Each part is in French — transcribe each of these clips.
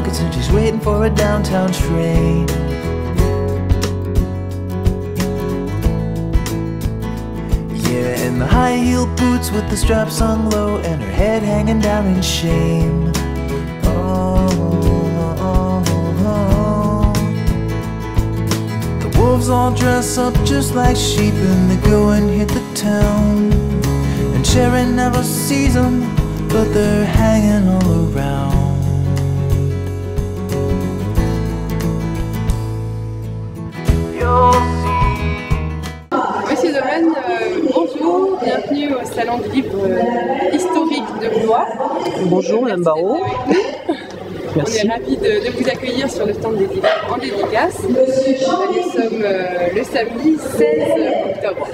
pockets and she's waiting for a downtown train. Yeah, in the high-heeled boots with the straps hung low and her head hanging down in shame. The wolves all dress up just like sheep and they go and hit the town. And Sharon never sees them, but they're hanging all around. Monsieur Domaine, bonjour, bienvenue au Salon du livre historique de Blois. Bonjour Madame Barraud. Merci. On est ravis de vous accueillir sur le stand des livres en dédicace. Nous sommes le samedi 16 octobre.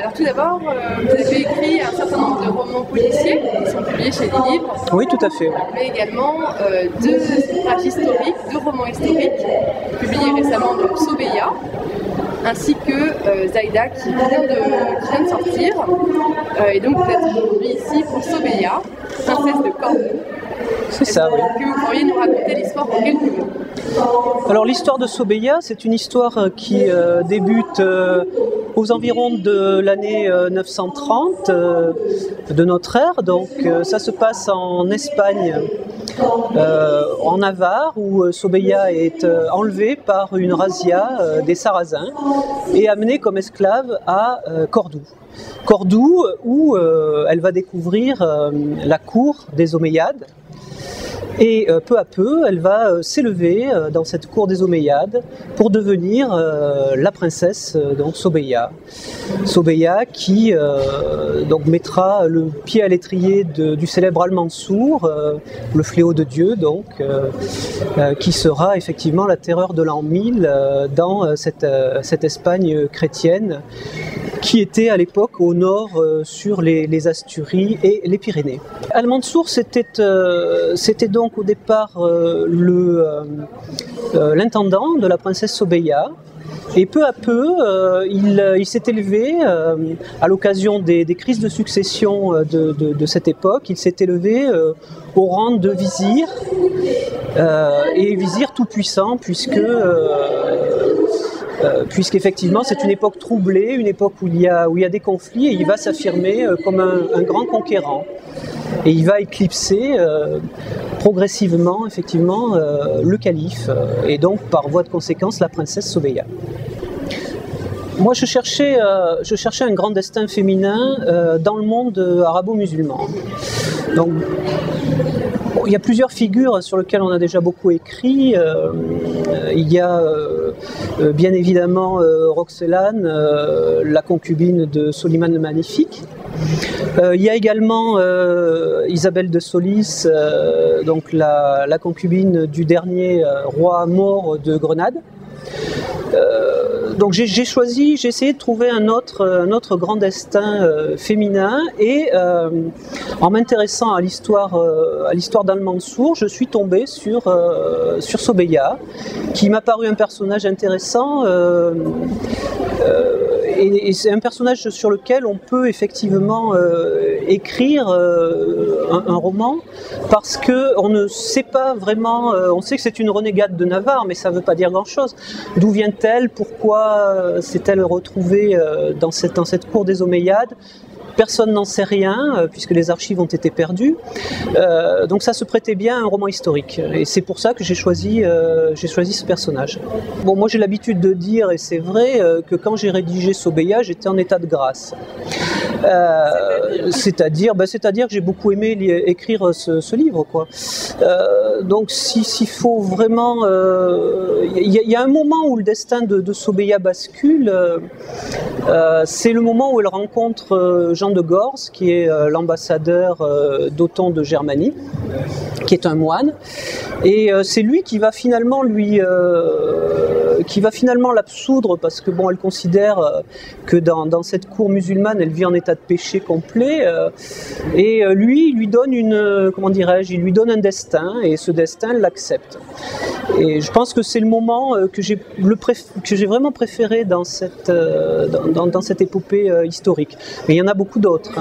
Alors tout d'abord, vous avez écrit un certain nombre de romans policiers qui sont publiés chez les livres. Oui, tout à fait. Mais également deux ouvrages historiques, deux romans historiques publiés récemment, donc Sobeya, ainsi que Zaïda qui vient de sortir. Et donc vous êtes aujourd'hui ici pour Sobeya, princesse de Cordoue. C'est ça, oui. Est-ce que vous pourriez nous raconter l'histoire en quelques mots? Alors l'histoire de Sobeya, c'est une histoire qui débute aux environs de l'année 930 de notre ère. Donc ça se passe en Espagne, en Navarre, où Sobeya est enlevée par une razzia des Sarrasins et amenée comme esclave à Cordoue. Cordoue, où elle va découvrir la cour des Omeyyades. Et peu à peu, elle va s'élever dans cette cour des Omeyyades pour devenir la princesse donc Sobeya. Sobeya qui donc mettra le pied à l'étrier du célèbre Al-Mansour, le fléau de Dieu, donc, qui sera effectivement la terreur de l'an 1000 dans cette Espagne chrétienne qui était à l'époque au nord sur les Asturies et les Pyrénées. Al-Mansour, c'était donc au départ l'intendant de la princesse Sobeya. Et peu à peu, il s'est élevé, à l'occasion des crises de succession de cette époque, il s'est élevé au rang de vizir, et vizir tout puissant, puisqu'effectivement c'est une époque troublée, une époque où il y a des conflits, et il va s'affirmer comme un grand conquérant. Et il va éclipser progressivement effectivement le calife, et donc par voie de conséquence la princesse Sobeya. Moi je cherchais un grand destin féminin dans le monde arabo-musulman. Donc, il y a plusieurs figures sur lesquelles on a déjà beaucoup écrit. Il y a bien évidemment Roxelane, la concubine de Soliman le Magnifique. Il y a également Isabelle de Solis, donc la concubine du dernier roi mort de Grenade. Donc j'ai essayé de trouver un autre grand destin féminin, et en m'intéressant à l'histoire d'Al-Mansour, je suis tombé sur Sobeya, qui m'a paru un personnage intéressant, et c'est un personnage sur lequel on peut effectivement écrire un roman, parce qu'on ne sait pas vraiment, on sait que c'est une renégade de Navarre, mais ça ne veut pas dire grand-chose. D'où vient-elle? Pourquoi s'est-elle retrouvée dans cette cour des Omeyyades? Personne n'en sait rien, puisque les archives ont été perdues. Donc ça se prêtait bien à un roman historique. Et c'est pour ça que j'ai choisi ce personnage. Bon, moi j'ai l'habitude de dire, et c'est vrai, que quand j'ai rédigé Sobeya, j'étais en état de grâce. C'est-à-dire que j'ai beaucoup aimé écrire ce livre, quoi. Donc s'il faut vraiment... Il y a un moment où le destin de Sobeya bascule, c'est le moment où elle rencontre Jean de Gorze, qui est l'ambassadeur d'Othon de Germanie, qui est un moine, et c'est lui qui va finalement lui qui va finalement l'absoudre parce que bon, elle considère que dans cette cour musulmane, elle vit en état de péché complet, et lui, il lui donne comment dirais-je, il lui donne un destin, et ce destin, elle l'accepte. Et je pense que c'est le moment que j'ai vraiment préféré dans cette épopée historique. Mais il y en a beaucoup d'autres.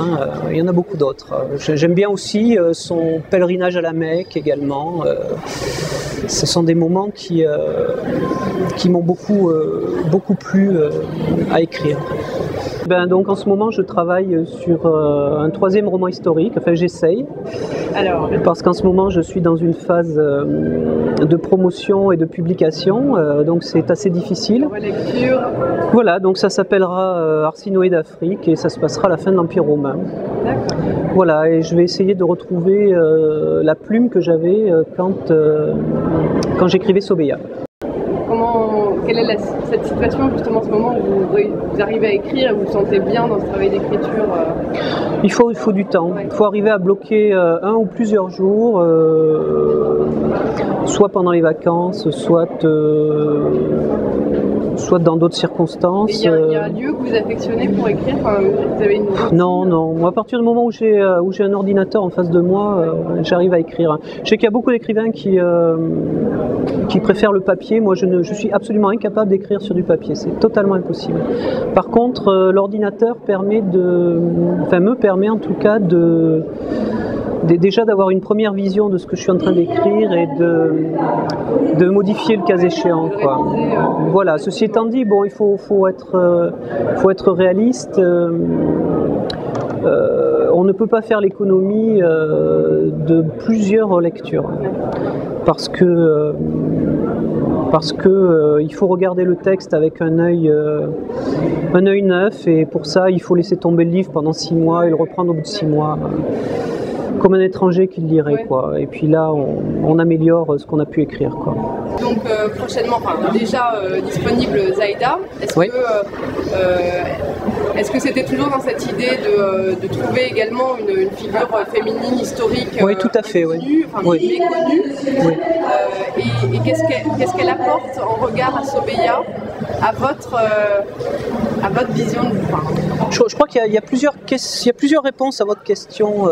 Il y en a beaucoup d'autres. J'aime bien aussi son pèlerinage à la Mecque également. Ce sont des moments qui m'ont beaucoup plu à écrire. Donc en ce moment, je travaille sur un 3e roman historique, enfin j'essaye, parce qu'en ce moment je suis dans une phase de promotion et de publication, donc c'est assez difficile. Voilà, donc ça s'appellera Arsinoé d'Afrique et ça se passera à la fin de l'Empire romain. Voilà, et je vais essayer de retrouver la plume que j'avais quand j'écrivais Sobeya. Quelle est cette situation justement, ce moment où vous arrivez à écrire et vous vous sentez bien dans ce travail d'écriture? Il faut du temps. Il faut arriver à bloquer un ou plusieurs jours, soit pendant les vacances, soit dans d'autres circonstances. Il y a un lieu que vous affectionnez pour écrire, vous avez une routine? Non. Moi, à partir du moment où j'ai un ordinateur en face de moi, j'arrive à écrire. Je sais qu'il y a beaucoup d'écrivains qui préfèrent le papier. Moi, je suis absolument incapable d'écrire sur du papier. C'est totalement impossible. Par contre, l'ordinateur me permet en tout cas déjà d'avoir une première vision de ce que je suis en train d'écrire et de modifier le cas échéant, quoi. Voilà, ceci étant dit, bon, il faut être réaliste. On ne peut pas faire l'économie de plusieurs lectures parce que il faut regarder le texte avec un œil neuf, et pour ça il faut laisser tomber le livre pendant 6 mois et le reprendre au bout de 6 mois. Comme un étranger qui le lirait, quoi. Et puis là, on améliore ce qu'on a pu écrire, quoi. Donc prochainement, déjà disponible Zaïda. Est-ce que c'était toujours dans cette idée de trouver également une figure féminine historique? Oui, tout à fait, méconnue? Oui. Et qu'est-ce qu'elle apporte en regard à Sobeya, à votre vision de vous? Je crois qu'il y a plusieurs réponses à votre question.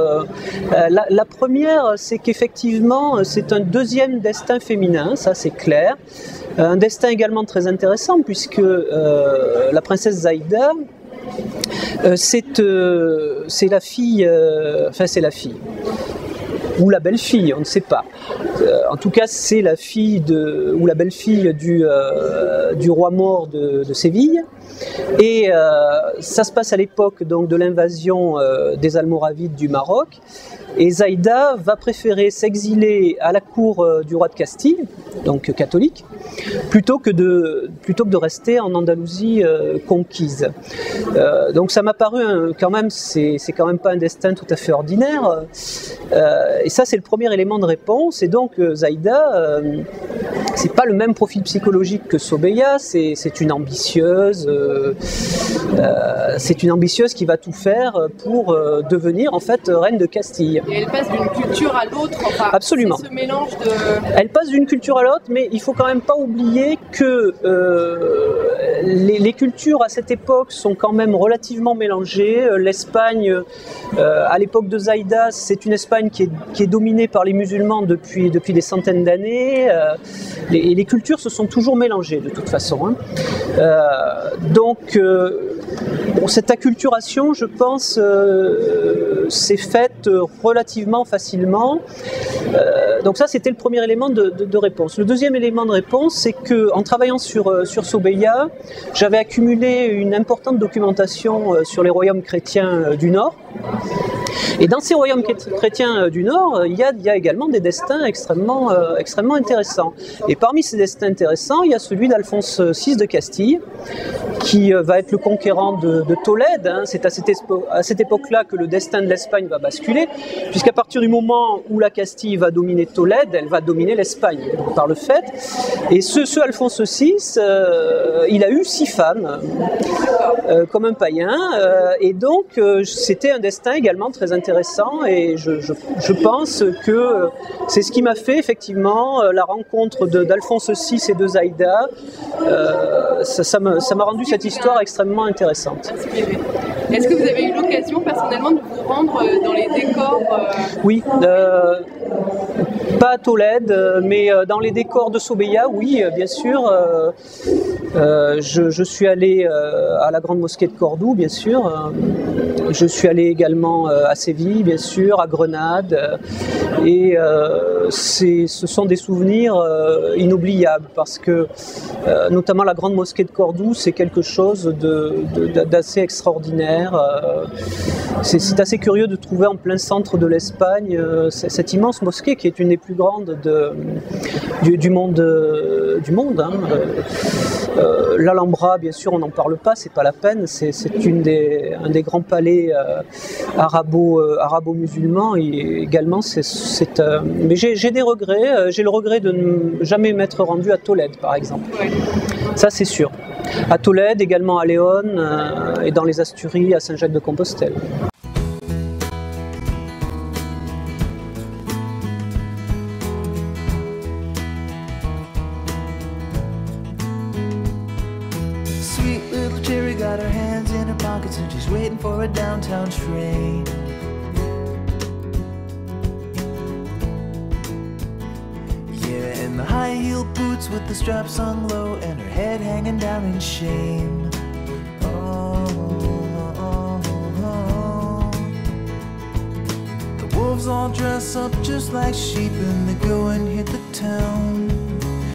La première, c'est qu'effectivement, c'est un 2e destin féminin, ça c'est clair. Un destin également très intéressant, puisque la princesse Zaïda, c'est la fille, ou la belle-fille, on ne sait pas. En tout cas, c'est la fille ou la belle-fille du roi mort de Séville. Et ça se passe à l'époque donc de l'invasion des Almoravides du Maroc. Et Zaïda va préférer s'exiler à la cour du roi de Castille, donc catholique, plutôt que de rester en Andalousie conquise. Donc ça m'a paru quand même, c'est quand même pas un destin tout à fait ordinaire. Et ça, c'est le premier élément de réponse. Et donc Zaïda, c'est pas le même profil psychologique que Sobeya. C'est une ambitieuse. C'est une ambitieuse qui va tout faire pour devenir en fait reine de Castille. Et elle passe d'une culture à l'autre. Absolument. C'est ce mélange de. Elle passe d'une culture à l'autre, mais il faut quand même pas oublier que les cultures à cette époque sont quand même relativement mélangées. L'Espagne, à l'époque de Zaïda, c'est une Espagne qui est dominée par les musulmans depuis des centaines d'années. Et les cultures se sont toujours mélangées de toute façon. Donc, cette acculturation, je pense, s'est faite relativement facilement. Donc ça, c'était le premier élément de réponse. Le deuxième élément de réponse, c'est qu'en travaillant sur Sobeya, j'avais accumulé une importante documentation sur les royaumes chrétiens du Nord. Et dans ces royaumes chrétiens du Nord, il y a également des destins extrêmement intéressants. Et parmi ces destins intéressants, il y a celui d'Alphonse VI de Castille, qui va être le conquérant de Tolède. Hein. C'est à cette époque-là que le destin de l'Espagne va basculer, puisqu'à partir du moment où la Castille va dominer Tolède, elle va dominer l'Espagne par le fait. Et ce Alphonse VI, il a eu 6 femmes, comme un païen, et donc c'était un destin également très intéressant, et je pense que c'est ce qui m'a fait effectivement la rencontre d'Alphonse VI et de Zaïda. Ça m'a rendu cette histoire extrêmement intéressante. Est-ce que vous avez eu l'occasion personnellement de vous rendre dans les décors Oui, pas à Tolède, mais dans les décors de Sobeya, oui, bien sûr. Je suis allé à la grande mosquée de Cordoue, bien sûr. Je suis allé également à Séville, bien sûr, à Grenade. Et ce sont des souvenirs inoubliables parce que, notamment la grande mosquée de Cordoue, c'est quelque chose d'assez extraordinaire. C'est assez curieux de trouver en plein centre de l'Espagne cette immense mosquée qui est une des plus grandes du monde. Hein. L'Alhambra, bien sûr, on n'en parle pas, c'est pas la peine. C'est un des grands palais arabo-musulmans. Également, mais j'ai des regrets. J'ai le regret de ne jamais m'être rendu à Tolède, par exemple. Oui. Ça, c'est sûr. À Tolède, également à Léon et dans les Asturies, à Saint-Jacques-de-Compostelle. Sweet little cherry got her hands in her pockets and she's waiting for a downtown train. Yeah, in the high-heeled boots with the straps hung low and her head hanging down in shame. The wolves all dress up just like sheep and they go and hit the town.